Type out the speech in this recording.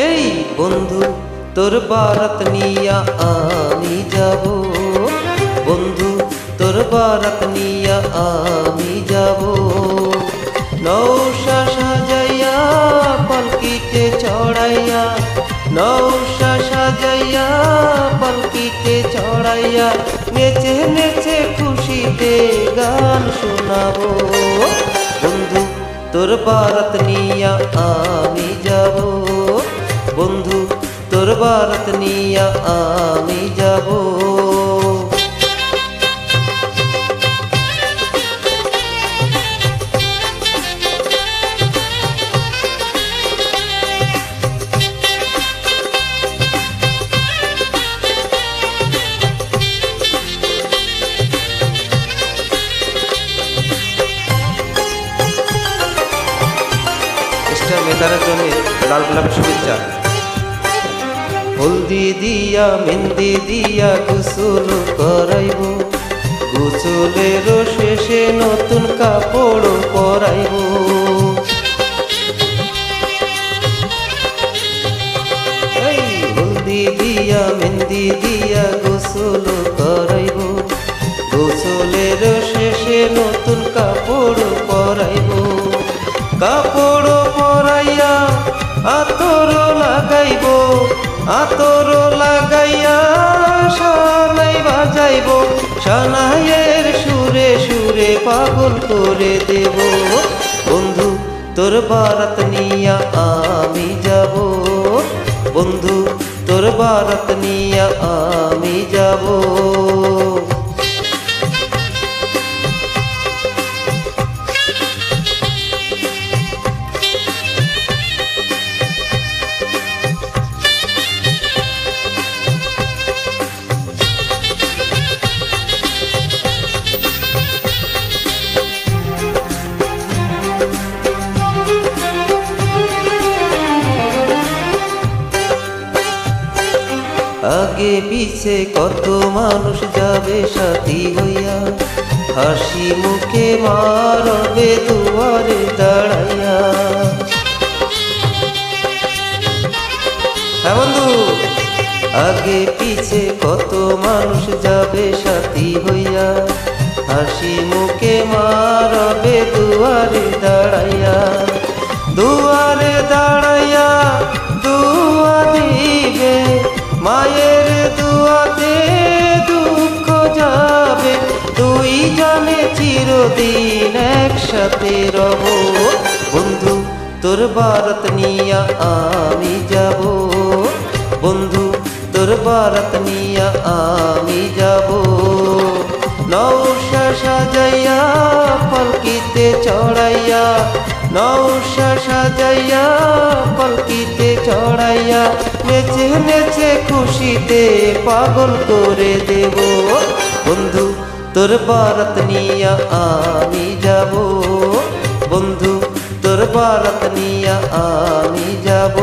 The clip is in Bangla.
এই বন্ধু তোর বারাত নিয়া আমি যাব, বন্ধু তোর বারাত নিয়া আমি যাব। নৌশা সাজাইয়া পালকিতে চড়াইয়া, নৌশা সাজাইয়া পালকিতে চড়াইয়া, নেচে নেচে খুশিতে গান শোনাবো। বন্ধু তোর বারাত নিয়া আমি যাব, বন্ধু তোর বারাত নিয়া আমি যাব। মেয়েটার জন্য লাল গোলাপের শুভেচ্ছা। হলদি দিয়া মেহেন্দি দিয়া গোসল করাইব, গোসলের শেষে নতুন কাপড় পরাইব। এই হলদি দিয়া মেহেন্দি দিয়া গোসল করাইব, গোসলের শেষে নতুন কাপড় পরাইব। কাপড় পরাইয়া আতর লাগাইব, আতর লাগাইয়া সানাই বাজাইব, সানাইয়ের সুরে সুরে পাগল করে দেব। বন্ধু তোর বারাত নিয়া আমি যাব, বন্ধু তোর বারাত নিয়া আমি যাব। আগে পিছে কত মানুষ যাবে সাথী হইয়া, হাসি মুখে মারবে দুয়ারে দাঁড়াইয়া। হ্যাঁ বন্ধু, আগে পিছে কত মানুষ যাবে সাথী হইয়া, হাসি মুখে মারবে দুয়ারে দাঁড়াইয়া। দুয়ারে দাঁড়াইয়া দুয়া দিবে, মায়ের দুয়াতে দুঃখ যাবে, দুই জানে চিরদিন একসাথে রব। বন্ধু তোর বারাত নিয়া আমি যাব, বন্ধু তোর বারাত নিয়া আমি যাব। নৌশা সাজাইয়া পালকিতে চড়াইয়া, নৌশা সাজাইয়া পালকিতে চড়াইয়া, নেচে নেচে খুশিতে পাগল করে দেব। বন্ধু তোর বারাত নিয়া আমি যাব, বন্ধু তোর বারাত নিয়া আমি যাব।